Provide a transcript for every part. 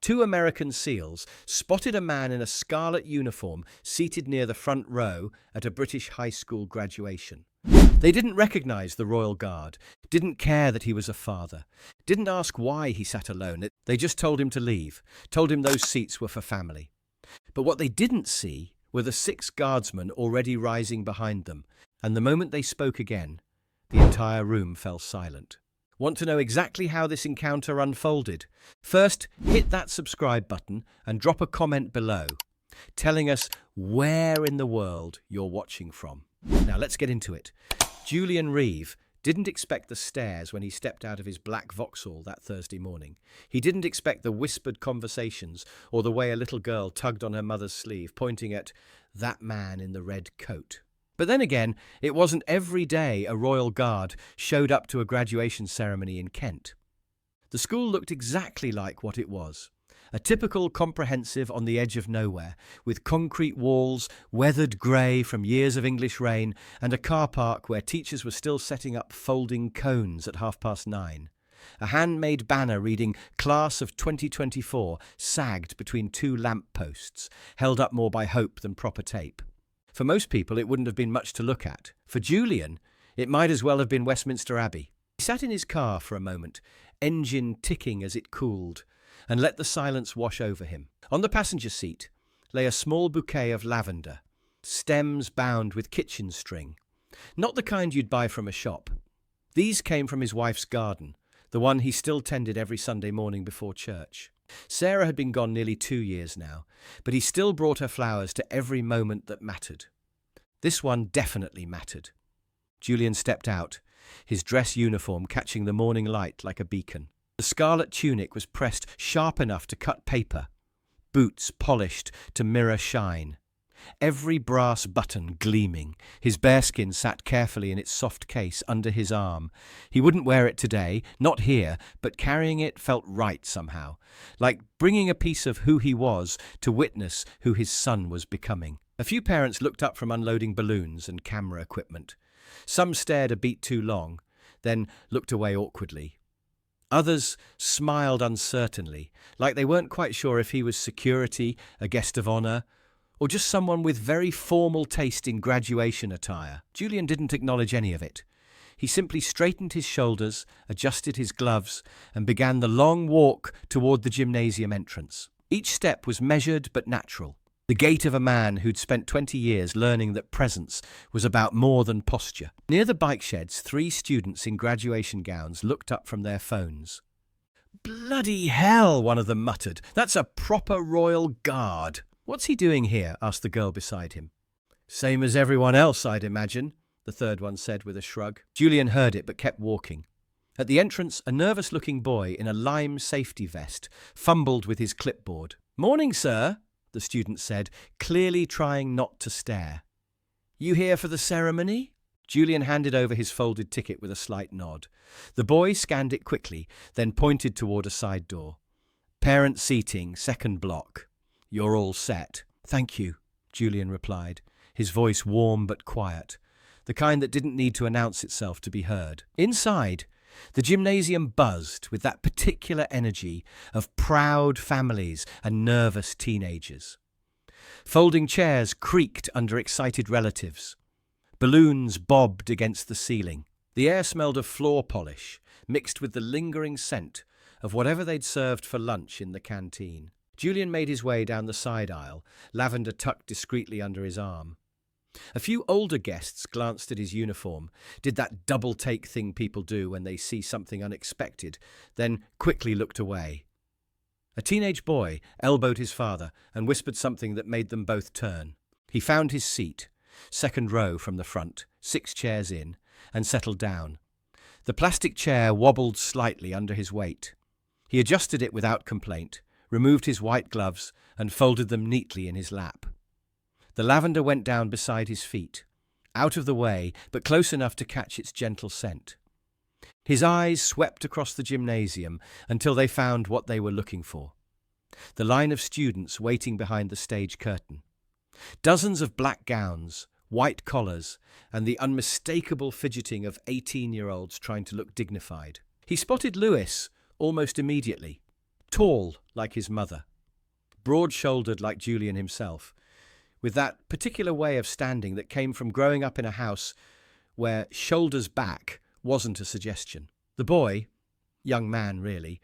Two American SEALs spotted a man in a scarlet uniform seated near the front row at a British high school graduation. They didn't recognize the Royal Guard, didn't care that he was a father, didn't ask why he sat alone. They just told him to leave, told him those seats were for family. But what they didn't see were the 6 guardsmen already rising behind them, and the moment they spoke again, the entire room fell silent. Want to know exactly how this encounter unfolded? First, hit that subscribe button and drop a comment below, telling us where in the world you're watching from. Now let's get into it. Julian Reeve didn't expect the stares when he stepped out of his black Vauxhall that Thursday morning. He didn't expect the whispered conversations or the way a little girl tugged on her mother's sleeve, pointing at that man in the red coat. But then again, it wasn't every day a Royal Guard showed up to a graduation ceremony in Kent. The school looked exactly like what it was. A typical comprehensive on the edge of nowhere, with concrete walls, weathered grey from years of English rain, and a car park where teachers were still setting up folding cones at 9:30. A handmade banner reading Class of 2024 sagged between 2 lamp posts, held up more by hope than proper tape. For most people, it wouldn't have been much to look at. For Julian, it might as well have been Westminster Abbey. He sat in his car for a moment, engine ticking as it cooled, and let the silence wash over him. On the passenger seat lay a small bouquet of lavender, stems bound with kitchen string. Not the kind you'd buy from a shop. These came from his wife's garden, the one he still tended every Sunday morning before church. Sarah had been gone nearly 2 years now, but he still brought her flowers to every moment that mattered. This one definitely mattered. Julian stepped out, his dress uniform catching the morning light like a beacon. The scarlet tunic was pressed sharp enough to cut paper, boots polished to mirror shine. Every brass button gleaming, his bearskin sat carefully in its soft case under his arm. He wouldn't wear it today, not here, but carrying it felt right somehow, like bringing a piece of who he was to witness who his son was becoming. A few parents looked up from unloading balloons and camera equipment. Some stared a beat too long, then looked away awkwardly. Others smiled uncertainly, like they weren't quite sure if he was security, a guest of honour, or just someone with very formal taste in graduation attire. Julian didn't acknowledge any of it. He simply straightened his shoulders, adjusted his gloves, and began the long walk toward the gymnasium entrance. Each step was measured but natural, the gait of a man who'd spent 20 years learning that presence was about more than posture. Near the bike sheds, 3 students in graduation gowns looked up from their phones. "Bloody hell," one of them muttered. "That's a proper Royal Guard." "What's he doing here?" asked the girl beside him. "Same as everyone else, I'd imagine," the third one said with a shrug. Julian heard it but kept walking. At the entrance, a nervous-looking boy in a lime safety vest fumbled with his clipboard. "Morning, sir," the student said, clearly trying not to stare. "You here for the ceremony?" Julian handed over his folded ticket with a slight nod. The boy scanned it quickly, then pointed toward a side door. "Parent seating, second block. You're all set." "Thank you," Julian replied, his voice warm but quiet, the kind that didn't need to announce itself to be heard. Inside, the gymnasium buzzed with that particular energy of proud families and nervous teenagers. Folding chairs creaked under excited relatives. Balloons bobbed against the ceiling. The air smelled of floor polish, mixed with the lingering scent of whatever they'd served for lunch in the canteen. Julian made his way down the side aisle, lavender tucked discreetly under his arm. A few older guests glanced at his uniform, did that double-take thing people do when they see something unexpected, then quickly looked away. A teenage boy elbowed his father and whispered something that made them both turn. He found his seat, second row from the front, 6 chairs in, and settled down. The plastic chair wobbled slightly under his weight. He adjusted it without complaint, removed his white gloves, and folded them neatly in his lap. The lavender went down beside his feet, out of the way, but close enough to catch its gentle scent. His eyes swept across the gymnasium until they found what they were looking for. The line of students waiting behind the stage curtain. Dozens of black gowns, white collars, and the unmistakable fidgeting of 18-year-olds trying to look dignified. He spotted Lewis almost immediately. Tall like his mother, broad-shouldered like Julian himself, with that particular way of standing that came from growing up in a house where shoulders back wasn't a suggestion. The boy, young man really,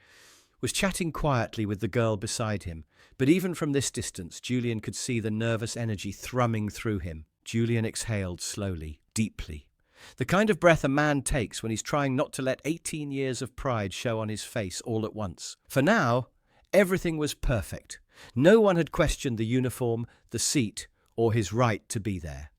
was chatting quietly with the girl beside him, but even from this distance, Julian could see the nervous energy thrumming through him. Julian exhaled slowly, deeply. The kind of breath a man takes when he's trying not to let 18 years of pride show on his face all at once. For now, everything was perfect. No one had questioned the uniform, the seat, or his right to be there.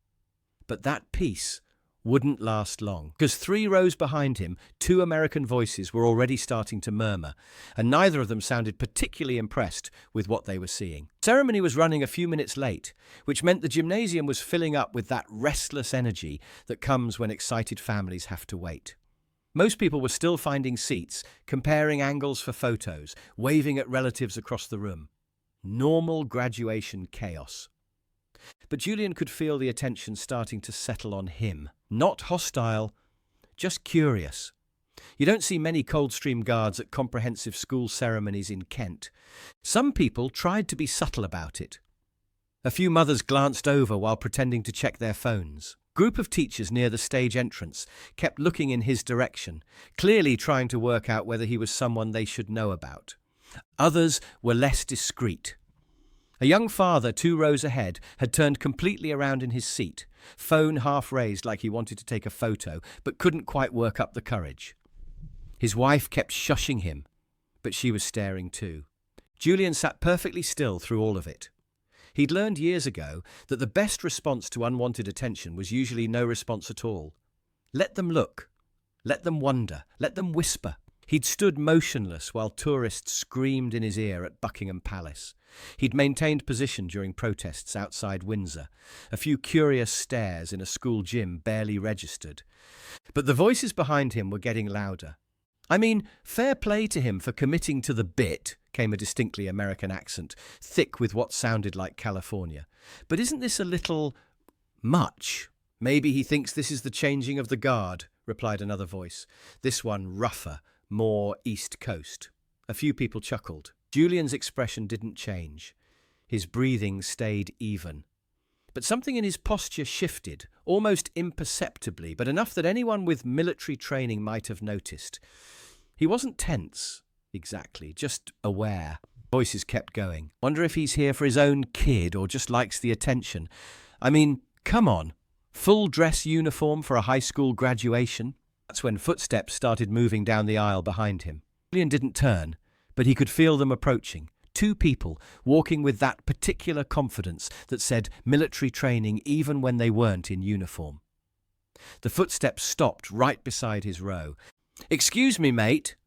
But that peace wouldn't last long, because 3 rows behind him, 2 American voices were already starting to murmur, and neither of them sounded particularly impressed with what they were seeing. The ceremony was running a few minutes late, which meant the gymnasium was filling up with that restless energy that comes when excited families have to wait. Most people were still finding seats, comparing angles for photos, waving at relatives across the room. Normal graduation chaos. But Julian could feel the attention starting to settle on him. Not hostile, just curious. You don't see many Coldstream Guards at comprehensive school ceremonies in Kent. Some people tried to be subtle about it. A few mothers glanced over while pretending to check their phones. A group of teachers near the stage entrance kept looking in his direction, clearly trying to work out whether he was someone they should know about. Others were less discreet. A young father 2 rows ahead had turned completely around in his seat, phone half raised like he wanted to take a photo, but couldn't quite work up the courage. His wife kept shushing him, but she was staring too. Julian sat perfectly still through all of it. He'd learned years ago that the best response to unwanted attention was usually no response at all. Let them look. Let them wonder. Let them whisper. He'd stood motionless while tourists screamed in his ear at Buckingham Palace. He'd maintained position during protests outside Windsor. A few curious stares in a school gym barely registered. But the voices behind him were getting louder. I mean, fair play to him for committing to the bit, came a distinctly American accent, thick with what sounded like California. But isn't this a little much? Maybe he thinks this is the changing of the guard, replied another voice. This one rougher, more East Coast. A few people chuckled. Julian's expression didn't change. His breathing stayed even. But something in his posture shifted, almost imperceptibly, but enough that anyone with military training might have noticed. He wasn't tense, exactly, just aware. Voices kept going. Wonder if he's here for his own kid or just likes the attention. I mean, come on. Full dress uniform for a high school graduation? That's when footsteps started moving down the aisle behind him. Julian didn't turn, but he could feel them approaching. 2 people walking with that particular confidence that said military training even when they weren't in uniform. The footsteps stopped right beside his row. "Excuse me, mate."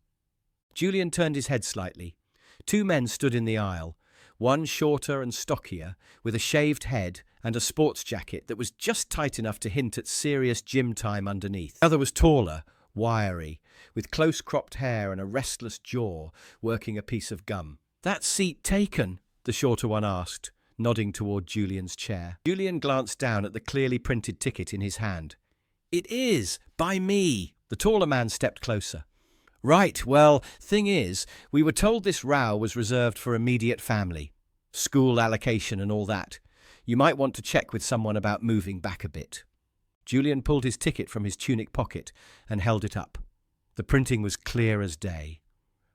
Julian turned his head slightly. 2 men stood in the aisle, one shorter and stockier, with a shaved head and a sports jacket that was just tight enough to hint at serious gym time underneath. The other was taller, wiry, with close-cropped hair and a restless jaw, working a piece of gum. "That seat taken?" the shorter one asked, nodding toward Julian's chair. Julian glanced down at the clearly printed ticket in his hand. "It is, by me." The taller man stepped closer. "Right, well, thing is, we were told this row was reserved for immediate family. School allocation and all that. You might want to check with someone about moving back a bit." Julian pulled his ticket from his tunic pocket and held it up. The printing was clear as day.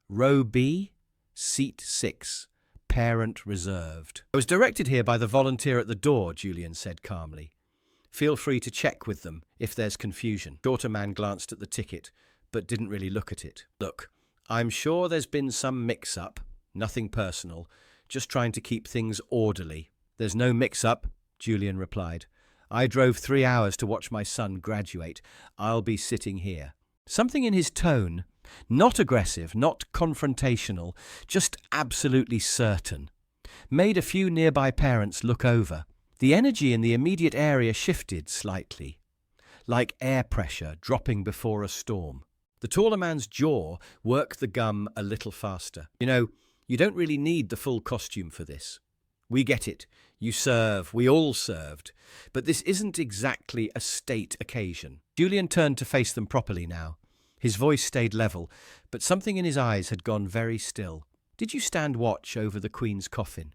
Row B, Seat 6, Parent Reserved. "I was directed here by the volunteer at the door," Julian said calmly. "Feel free to check with them if there's confusion." The shorter man glanced at the ticket, but didn't really look at it. "Look, I'm sure there's been some mix-up, nothing personal, just trying to keep things orderly." "There's no mix-up," Julian replied. "I drove 3 hours to watch my son graduate. I'll be sitting here." Something in his tone, not aggressive, not confrontational, just absolutely certain, made a few nearby parents look over. The energy in the immediate area shifted slightly, like air pressure dropping before a storm. The taller man's jaw worked the gum a little faster. "You know, you don't really need the full costume for this. We get it. You serve. We all served. But this isn't exactly a state occasion." Julian turned to face them properly now. His voice stayed level, but something in his eyes had gone very still. Did you stand watch over the Queen's coffin?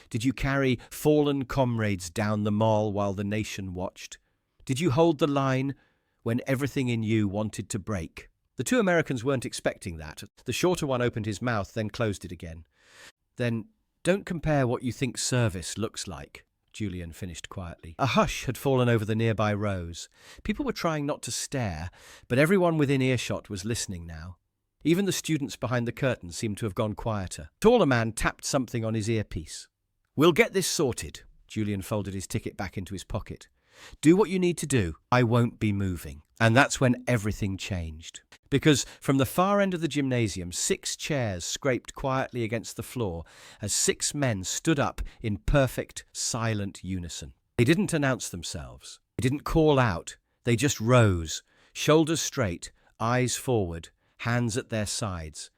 Did you carry fallen comrades down the mall while the nation watched? Did you hold the line when everything in you wanted to break? The two Americans weren't expecting that. The shorter one opened his mouth, then closed it again. Then, don't compare what you think service looks like, Julian finished quietly. A hush had fallen over the nearby rows. People were trying not to stare, but everyone within earshot was listening now. Even the students behind the curtain seemed to have gone quieter. A taller man tapped something on his earpiece. "We'll get this sorted." Julian folded his ticket back into his pocket. "Do what you need to do. I won't be moving." And that's when everything changed. Because from the far end of the gymnasium, 6 chairs scraped quietly against the floor as 6 men stood up in perfect, silent unison. They didn't announce themselves. They didn't call out. They just rose, shoulders straight, eyes forward, hands at their sides.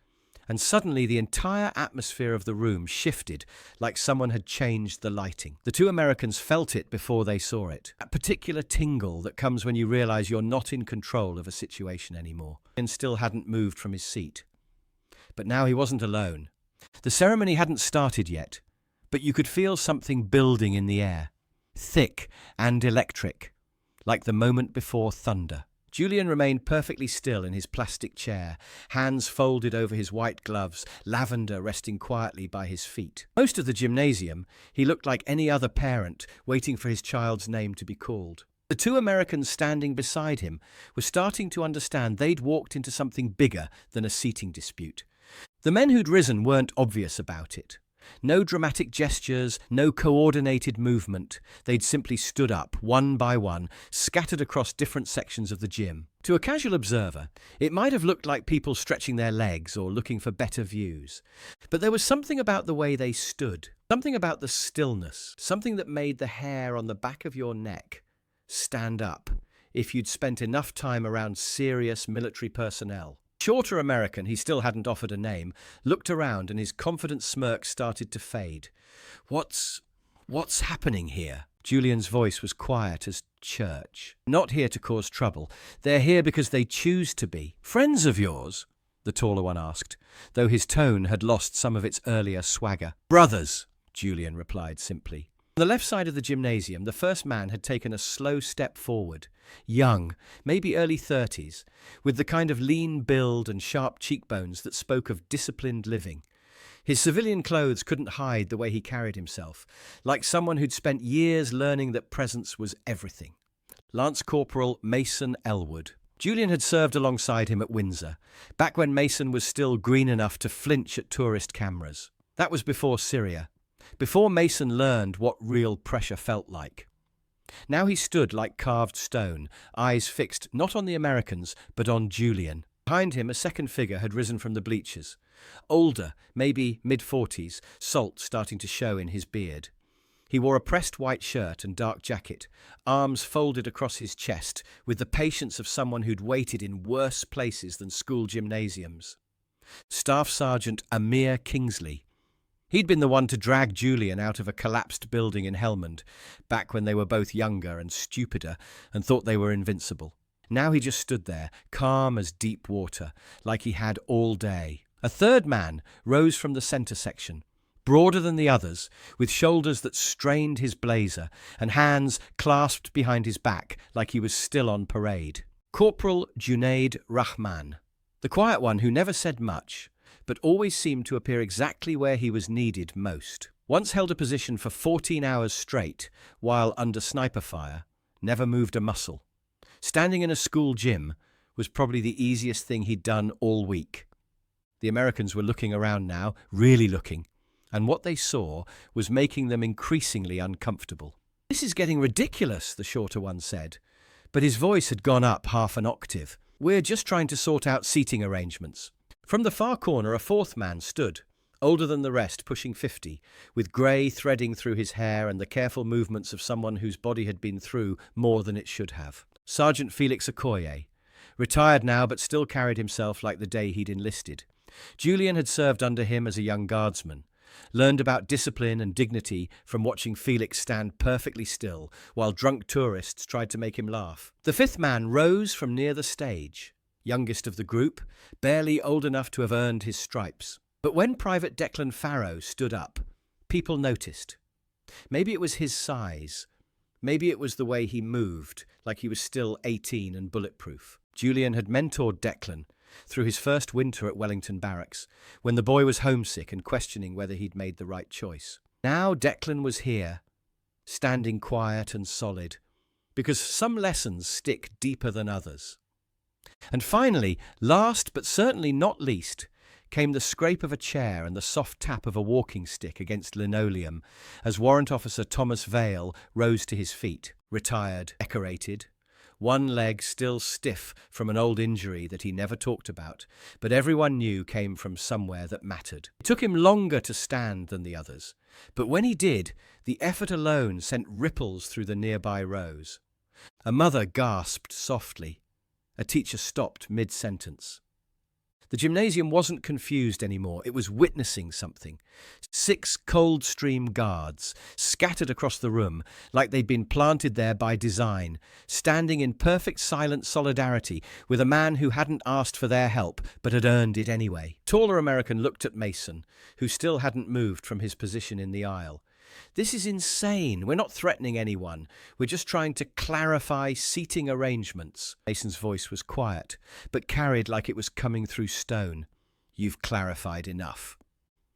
And suddenly the entire atmosphere of the room shifted like someone had changed the lighting. The two Americans felt it before they saw it. That particular tingle that comes when you realize you're not in control of a situation anymore. And still hadn't moved from his seat. But now he wasn't alone. The ceremony hadn't started yet, but you could feel something building in the air. Thick and electric, like the moment before thunder. Julian remained perfectly still in his plastic chair, hands folded over his white gloves, lavender resting quietly by his feet. Most of the gymnasium, he looked like any other parent waiting for his child's name to be called. The two Americans standing beside him were starting to understand they'd walked into something bigger than a seating dispute. The men who'd risen weren't obvious about it. No dramatic gestures, no coordinated movement. They'd simply stood up, one by one, scattered across different sections of the gym. To a casual observer, it might have looked like people stretching their legs or looking for better views. But there was something about the way they stood, something about the stillness, something that made the hair on the back of your neck stand up if you'd spent enough time around serious military personnel. Shorter American, he still hadn't offered a name, looked around and his confident smirk started to fade. What's happening here? Julian's voice was quiet as church. Not here to cause trouble. They're here because they choose to be. Friends of yours? The taller one asked, though his tone had lost some of its earlier swagger. Brothers, Julian replied simply. On the left side of the gymnasium, the first man had taken a slow step forward. Young, maybe early 30s, with the kind of lean build and sharp cheekbones that spoke of disciplined living. His civilian clothes couldn't hide the way he carried himself, like someone who'd spent years learning that presence was everything. Lance Corporal Mason Elwood. Julian had served alongside him at Windsor, back when Mason was still green enough to flinch at tourist cameras. That was before Syria. Before Mason learned what real pressure felt like. Now he stood like carved stone, eyes fixed not on the Americans, but on Julian. Behind him, a second figure had risen from the bleachers. Older, maybe mid-40s, salt starting to show in his beard. He wore a pressed white shirt and dark jacket, arms folded across his chest, with the patience of someone who'd waited in worse places than school gymnasiums. Staff Sergeant Amir Kingsley. He'd been the one to drag Julian out of a collapsed building in Helmand, back when they were both younger and stupider and thought they were invincible. Now he just stood there, calm as deep water, like he had all day. A third man rose from the centre section, broader than the others, with shoulders that strained his blazer and hands clasped behind his back like he was still on parade. Corporal Junaid Rahman, the quiet one who never said much, but always seemed to appear exactly where he was needed most. Once held a position for 14 hours straight, while under sniper fire, never moved a muscle. Standing in a school gym was probably the easiest thing he'd done all week. The Americans were looking around now, really looking, and what they saw was making them increasingly uncomfortable. "This is getting ridiculous," the shorter one said, but his voice had gone up half an octave. "We're just trying to sort out seating arrangements." From the far corner, a fourth man stood, older than the rest, pushing 50, with grey threading through his hair and the careful movements of someone whose body had been through more than it should have. Sergeant Felix Okoye, retired now but still carried himself like the day he'd enlisted. Julian had served under him as a young guardsman, learned about discipline and dignity from watching Felix stand perfectly still while drunk tourists tried to make him laugh. The fifth man rose from near the stage, youngest of the group, barely old enough to have earned his stripes. But when Private Declan Farrow stood up, people noticed. Maybe it was his size. Maybe it was the way he moved, like he was still 18 and bulletproof. Julian had mentored Declan through his first winter at Wellington Barracks, when the boy was homesick and questioning whether he'd made the right choice. Now Declan was here, standing quiet and solid, because some lessons stick deeper than others. And finally, last but certainly not least, came the scrape of a chair and the soft tap of a walking stick against linoleum as Warrant Officer Thomas Vale rose to his feet, retired, decorated, one leg still stiff from an old injury that he never talked about, but everyone knew came from somewhere that mattered. It took him longer to stand than the others, but when he did, the effort alone sent ripples through the nearby rows. A mother gasped softly. A teacher stopped mid-sentence. The gymnasium wasn't confused anymore. It was witnessing something. 6 Coldstream guards, scattered across the room like they'd been planted there by design, standing in perfect silent solidarity with a man who hadn't asked for their help but had earned it anyway. Taller American looked at Mason, who still hadn't moved from his position in the aisle. "This is insane. We're not threatening anyone. We're just trying to clarify seating arrangements." Mason's voice was quiet, but carried like it was coming through stone. "You've clarified enough."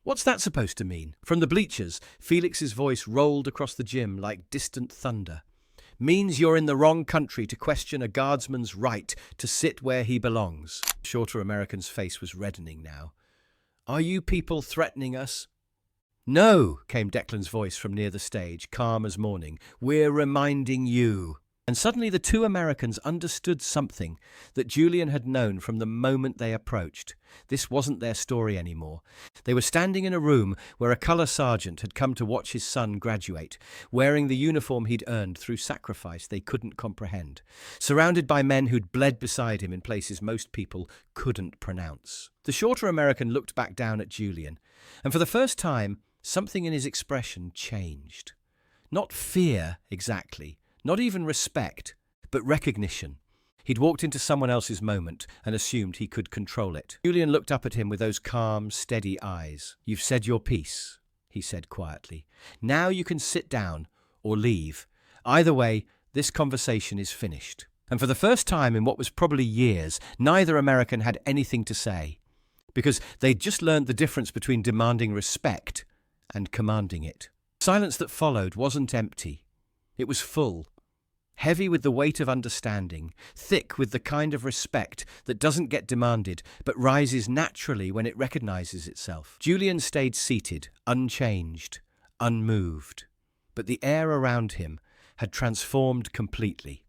"What's that supposed to mean?" From the bleachers, Felix's voice rolled across the gym like distant thunder. "Means you're in the wrong country to question a guardsman's right to sit where he belongs." The shorter American's face was reddening now. "Are you people threatening us?" "No," came Declan's voice from near the stage, calm as morning. "We're reminding you." And suddenly the 2 Americans understood something that Julian had known from the moment they approached. This wasn't their story anymore. They were standing in a room where a colour sergeant had come to watch his son graduate, wearing the uniform he'd earned through sacrifice they couldn't comprehend, surrounded by men who'd bled beside him in places most people couldn't pronounce. The shorter American looked back down at Julian, and for the first time, something in his expression changed. Not fear, exactly, not even respect, but recognition. He'd walked into someone else's moment and assumed he could control it. Julian looked up at him with those calm, steady eyes. "You've said your piece," he said quietly. "Now you can sit down or leave. Either way, this conversation is finished." And for the first time in what was probably years, neither American had anything to say, because they'd just learned the difference between demanding respect and commanding it. The silence that followed wasn't empty. It was full, heavy with the weight of understanding, thick with the kind of respect that doesn't get demanded but rises naturally when it recognizes itself. Julian stayed seated, unchanged, unmoved, but the air around him had transformed completely.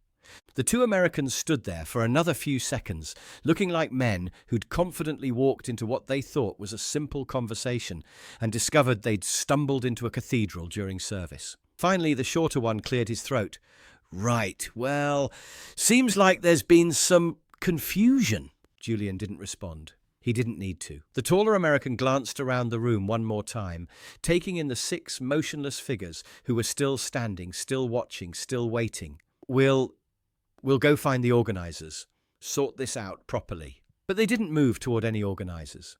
The 2 Americans stood there for another few seconds, looking like men who'd confidently walked into what they thought was a simple conversation and discovered they'd stumbled into a cathedral during service. Finally, the shorter one cleared his throat. "Right, well, seems like there's been some confusion." Julian didn't respond. He didn't need to. The taller American glanced around the room one more time, taking in the 6 motionless figures who were still standing, still watching, still waiting. We'll go find the organisers, sort this out properly." But they didn't move toward any organisers.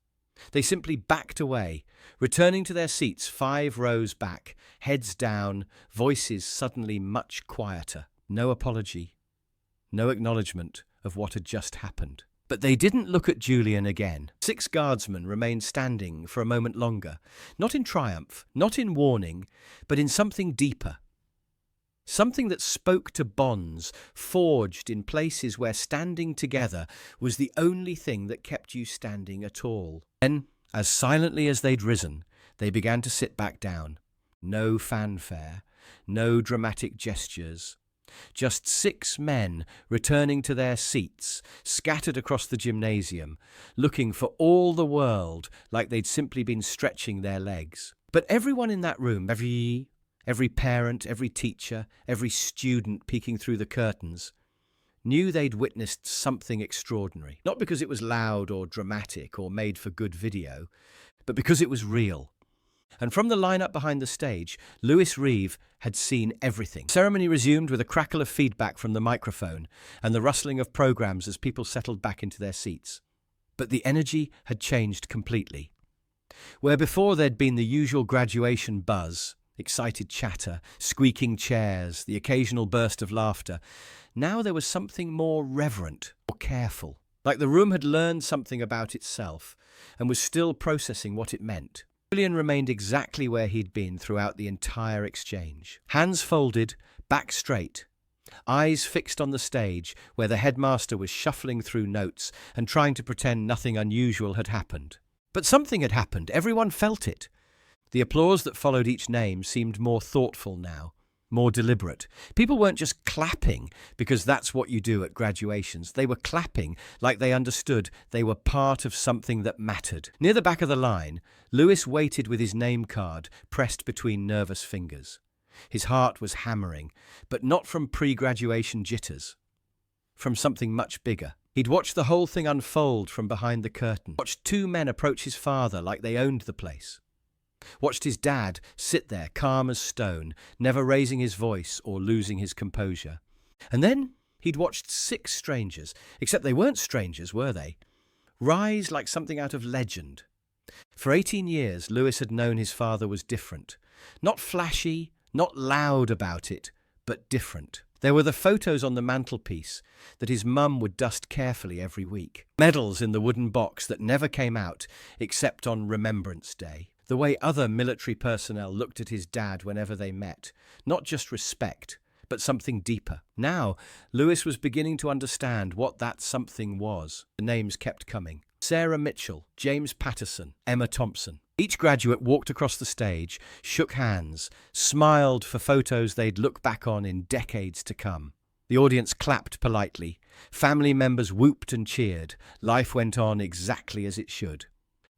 They simply backed away, returning to their seats 5 rows back, heads down, voices suddenly much quieter. No apology, no acknowledgement of what had just happened. But they didn't look at Julian again. 6 guardsmen remained standing for a moment longer, not in triumph, not in warning, but in something deeper. Something that spoke to bonds forged in places where standing together was the only thing that kept you standing at all. Then, as silently as they'd risen, they began to sit back down. No fanfare, no dramatic gestures. Just 6 men returning to their seats, scattered across the gymnasium, looking for all the world like they'd simply been stretching their legs. But everyone in that room, every parent, every teacher, every student peeking through the curtains, knew they'd witnessed something extraordinary. Not because it was loud or dramatic or made for good video, but because it was real. And from the lineup behind the stage, Julian Reeve had seen everything. The ceremony resumed with a crackle of feedback from the microphone and the rustling of programs as people settled back into their seats. But the energy had changed completely. Where before there'd been the usual graduation buzz, excited chatter, squeaking chairs, the occasional burst of laughter, now there was something more reverent, more careful, like the room had learned something about itself and was still processing what it meant. Julian remained exactly where he'd been throughout the entire exchange. Hands folded, back straight, eyes fixed on the stage where the headmaster was shuffling through notes and trying to pretend nothing unusual had happened. But something had happened. Everyone felt it. The applause that followed each name seemed more thoughtful now, more deliberate. People weren't just clapping because that's what you do at graduations. They were clapping like they understood they were part of something that mattered. Near the back of the line, Lewis waited with his name card pressed between nervous fingers. His heart was hammering, but not from pre-graduation jitters, from something much bigger. He'd watched the whole thing unfold from behind the curtain, watched two men approach his father like they owned the place, watched his dad sit there calm as stone, never raising his voice or losing his composure. And then he'd watched 6 strangers, except they weren't strangers, were they? Rise like something out of legend. For 18 years, Lewis had known his father was different. Not flashy, not loud about it, but different. There were the photos on the mantelpiece that his mum would dust carefully every week. Medals in the wooden box that never came out except on Remembrance Day. The way other military personnel looked at his dad whenever they met. Not just respect, but something deeper. Now, Lewis was beginning to understand what that something was. The names kept coming. Sarah Mitchell, James Patterson, Emma Thompson. Each graduate walked across the stage, shook hands, smiled for photos they'd look back on in decades to come. The audience clapped politely. Family members whooped and cheered. Life went on exactly as it should.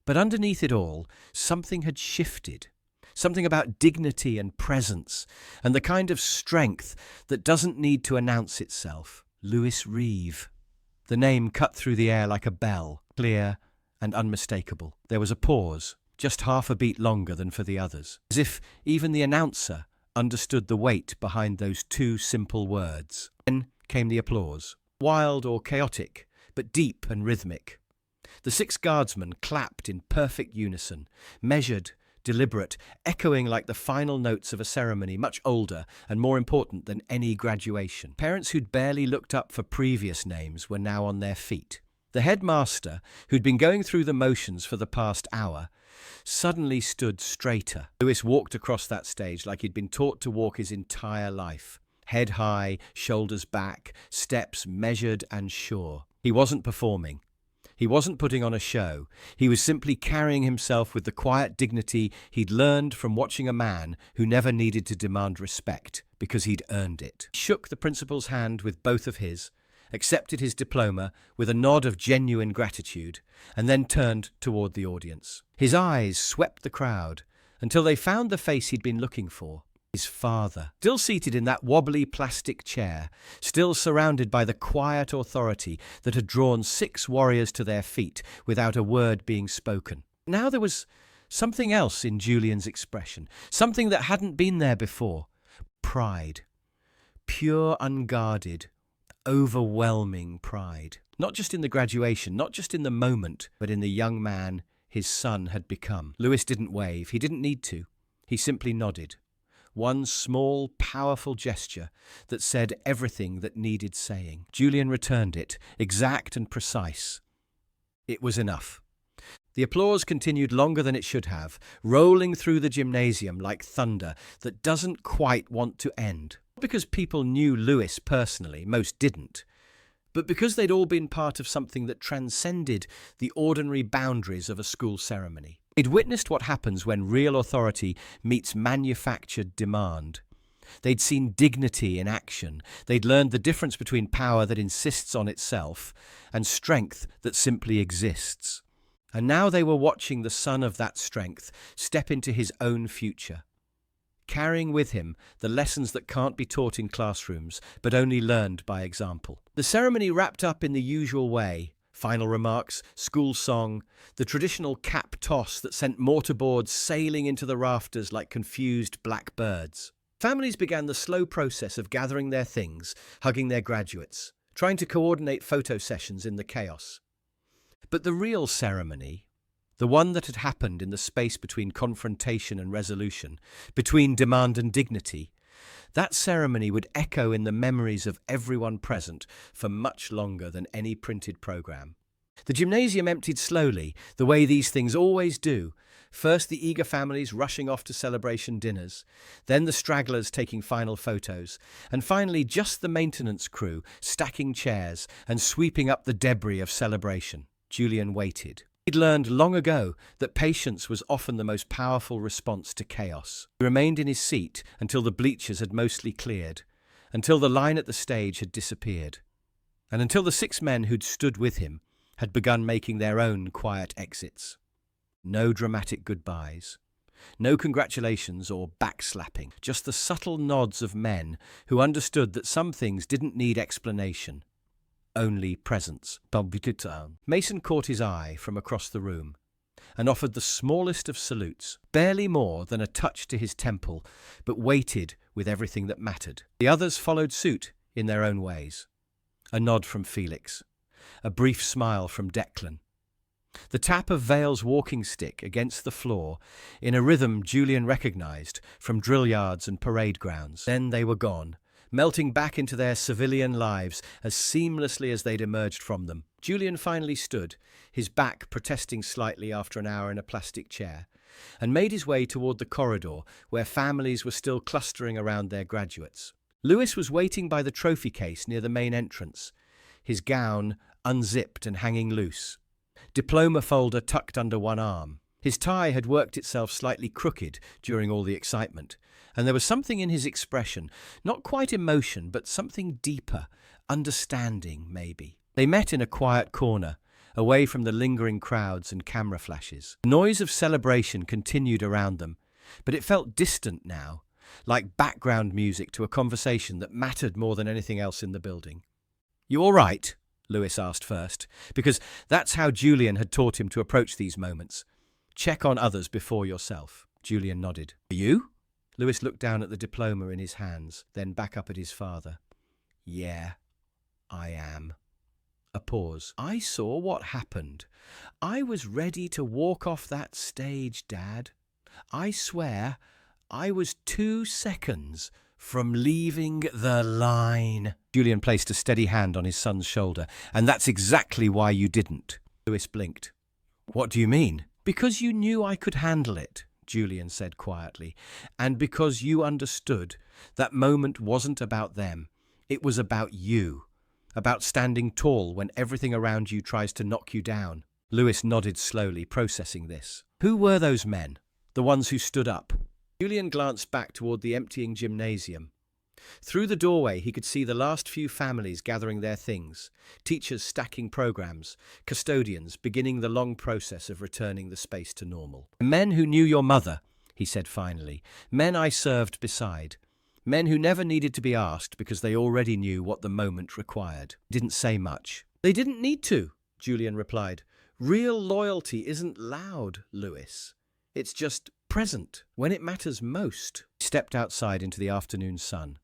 But underneath it all, something had shifted. Something about dignity and presence, and the kind of strength that doesn't need to announce itself. Julian Reeve. The name cut through the air like a bell, clear and unmistakable. There was a pause, just half a beat longer than for the others, as if even the announcer understood the weight behind those 2 simple words. Then came the applause, wild or chaotic, but deep and rhythmic. The 6 guardsmen clapped in perfect unison, measured, deliberate, echoing like the final notes of a ceremony much older and more important than any graduation. Parents who'd barely looked up for previous names were now on their feet. The headmaster, who'd been going through the motions for the past hour, suddenly stood straighter. Lewis walked across that stage like he'd been taught to walk his entire life. Head high, shoulders back, steps measured and sure. He wasn't performing. He wasn't putting on a show. He was simply carrying himself with the quiet dignity he'd learned from watching a man who never needed to demand respect because he'd earned it. He shook the principal's hand with both of his, accepted his diploma with a nod of genuine gratitude, and then turned toward the audience. His eyes swept the crowd until they found the face he'd been looking for. His father, still seated in that wobbly plastic chair, still surrounded by the quiet authority that had drawn 6 warriors to their feet without a word being spoken. Now there was something else in Julian's expression, something that hadn't been there before. Pride. Pure, unguarded, overwhelming pride. Not just in the graduation, not just in the moment, but in the young man his son had become. Lewis didn't wave. He didn't need to. He simply nodded. One small, powerful gesture that said everything that needed saying. Julian returned it, exact and precise. It was enough. The applause continued longer than it should have, rolling through the gymnasium like thunder that doesn't quite want to end. Not because people knew Lewis personally, most didn't, but because they'd all been part of something that transcended the ordinary boundaries of a school ceremony. They'd witnessed what happens when real authority meets manufactured demand. They'd seen dignity in action. They'd learned the difference between power that insists on itself and strength that simply exists. And now they were watching the son of that strength step into his own future, carrying with him the lessons that can't be taught in classrooms, but only learned by example. The ceremony wrapped up in the usual way. Final remarks, school song, the traditional cap toss that sent mortarboards sailing into the rafters like confused black birds. Families began the slow process of gathering their things, hugging their graduates, trying to coordinate photo sessions in the chaos. But the real ceremony, the one that had happened in the space between confrontation and resolution, between demand and dignity. That ceremony would echo in the memories of everyone present for much longer than any printed program. The gymnasium emptied slowly, the way these things always do. First the eager families rushing off to celebration dinners, then the stragglers taking final photos, and finally just the maintenance crew stacking chairs and sweeping up the debris of celebration. Julian waited. He'd learned long ago that patience was often the most powerful response to chaos. He remained in his seat until the bleachers had mostly cleared, until the line at the stage had disappeared, and until the 6 men who'd stood with him had begun making their own quiet exits. No dramatic goodbyes, no congratulations or backslapping, just the subtle nods of men who understood that some things didn't need explanation, only presence. Mason caught his eye from across the room and offered the smallest of salutes, barely more than a touch to his temple, but weighted with everything that mattered. The others followed suit in their own ways. A nod from Felix, a brief smile from Declan, the tap of Vale's walking stick against the floor in a rhythm Julian recognized from drill yards and parade grounds. Then they were gone, melting back into their civilian lives as seamlessly as they'd emerged from them. Julian finally stood, his back protesting slightly after an hour in a plastic chair, and made his way toward the corridor where families were still clustering around their graduates. Lewis was waiting by the trophy case near the main entrance, his gown unzipped and hanging loose, diploma folder tucked under one arm. His tie had worked itself slightly crooked during all the excitement, and there was something in his expression, not quite emotion, but something deeper, understanding maybe. They met in a quiet corner, away from the lingering crowds and camera flashes. The noise of celebration continued around them, but it felt distant now, like background music to a conversation that mattered more than anything else in the building. "You all right?" Lewis asked first, because that's how Julian had taught him to approach these moments. "Check on others before yourself." Julian nodded. "Are you?" Lewis looked down at the diploma in his hands, then back up at his father. "Yeah, I am." A pause. "I saw what happened. I was ready to walk off that stage, Dad. I swear, I was 2 seconds from leaving the line." Julian placed a steady hand on his son's shoulder. "And that's exactly why you didn't." Lewis blinked. "What do you mean?" "Because you knew I could handle it," Julian said quietly, "and because you understood that moment wasn't about them. It was about you, about standing tall when everything around you tries to knock you down." Lewis nodded slowly, processing this. "Who were those men? The ones who stood up?" Julian glanced back toward the emptying gymnasium. Through the doorway, he could see the last few families gathering their things, teachers stacking programs, custodians beginning the long process of returning the space to normal. "Men who knew your mother," he said finally. "Men I served beside. Men who never needed to be asked because they already knew what the moment required." He didn't say much. "They didn't need to," Julian replied. "Real loyalty isn't loud, Lewis. It's just present when it matters most." He stepped outside into the afternoon sun.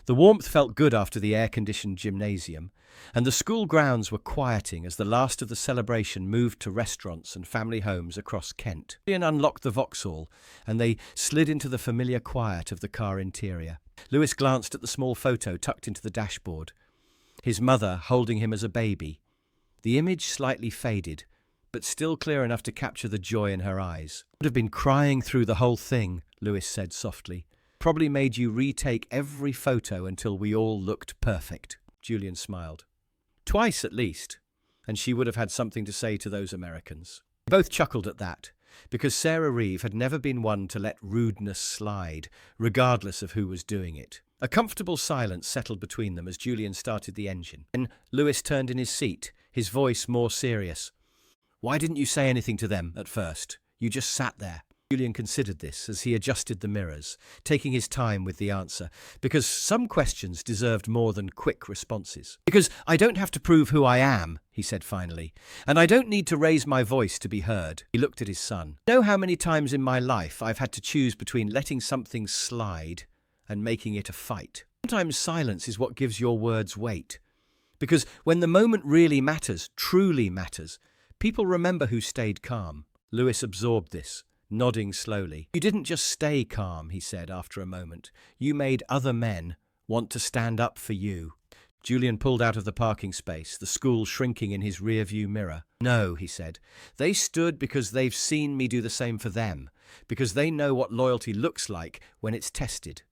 The warmth felt good after the air-conditioned gymnasium, and the school grounds were quieting as the last of the celebration moved to restaurants and family homes across Kent. Julian unlocked the Vauxhall, and they slid into the familiar quiet of the car interior. Lewis glanced at the small photo tucked into the dashboard, his mother holding him as a baby. The image slightly faded, but still clear enough to capture the joy in her eyes. "Would have been crying through the whole thing," Lewis said softly. "Probably made you retake every photo until we all looked perfect." Julian smiled. "Twice at least, and she would have had something to say to those Americans." They both chuckled at that, because Sarah Reeve had never been one to let rudeness slide, regardless of who was doing it. A comfortable silence settled between them as Julian started the engine. Then Lewis turned in his seat, his voice more serious. "Why didn't you say anything to them at first? You just sat there." Julian considered this as he adjusted the mirrors, taking his time with the answer, because some questions deserved more than quick responses. "Because I don't have to prove who I am," he said finally, "and I don't need to raise my voice to be heard." He looked at his son. "You know how many times in my life I've had to choose between letting something slide and making it a fight? Sometimes silence is what gives your words weight. Because when the moment really matters, truly matters, people remember who stayed calm. Lewis absorbed this, nodding slowly. "You didn't just stay calm," he said after a moment. "You made other men want to stand up for you." Julian pulled out of the parking space, the school shrinking in his rearview mirror. "No," he said. "They stood because they've seen me do the same for them, because they know what loyalty looks like when it's tested.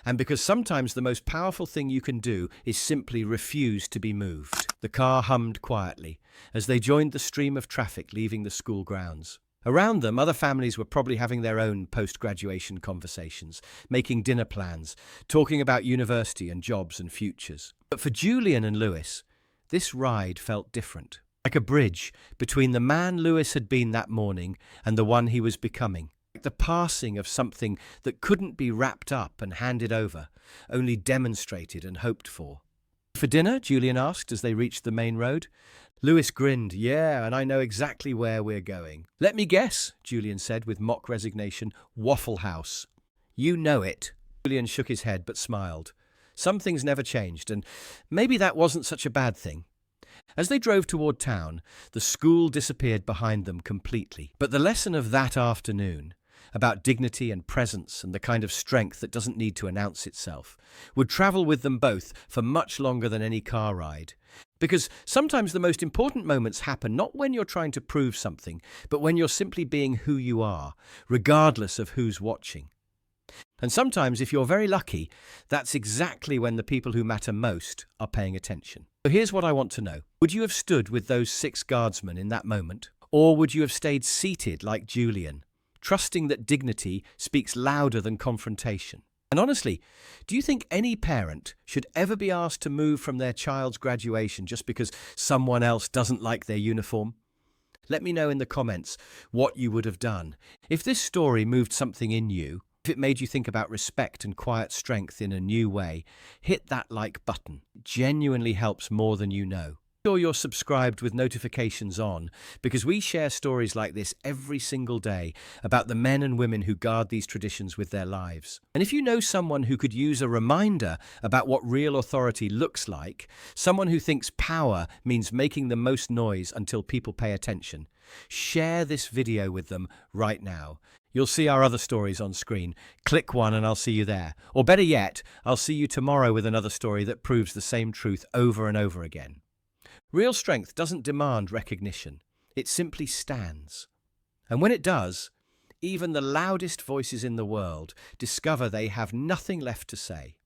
And because sometimes the most powerful thing you can do is simply refuse to be moved." The car hummed quietly as they joined the stream of traffic leaving the school grounds. Around them, other families were probably having their own post-graduation conversations, making dinner plans, talking about university and jobs and futures. But for Julian and Lewis, this ride felt different, like a bridge between the man Lewis had been that morning and the one he was becoming. The passing of something that couldn't be wrapped up and handed over, only demonstrated and hoped for. "For dinner?" Julian asked as they reached the main road. Lewis grinned. "Yeah, and I know exactly where we're going." "Let me guess," Julian said with mock resignation. "Waffle House." "You know it." Julian shook his head but smiled. Some things never changed, and maybe that wasn't such a bad thing. As they drove toward town, the school disappeared behind them completely. But the lesson of that afternoon, about dignity and presence and the kind of strength that doesn't need to announce itself, would travel with them both for much longer than any car ride. Because sometimes the most important moments happen not when you're trying to prove something, but when you're simply being who you are, regardless of who's watching. And sometimes, if you're very lucky, that's exactly when the people who matter most are paying attention. So here's what I want to know. Would you have stood with those 6 guardsmen in that moment? Or would you have stayed seated like Julian, trusting that dignity speaks louder than confrontation? And honestly, do you think any parent should ever be asked to move from their child's graduation just because someone else doesn't like their uniform? Let me know in the comments what you would have done. If this story moved something in you, if it made you think about respect and quiet strength in a new way, hit that like button. It genuinely helps more than you know. Make sure you're subscribed with notifications on, because we share stories like this every single day about the men and women who guard these traditions with their lives. And if you know someone who could use a reminder about what real authority looks like, someone who thinks power means making the most noise until people pay attention, share this video with them right now. You'll see our other stories on screen. Click one and I'll see you there. Or better yet, I'll see you tomorrow with another story that proves the same truth over and over again. Real strength doesn't demand recognition. It simply stands. And when it does, even the loudest voices in the world discover they have nothing left to say.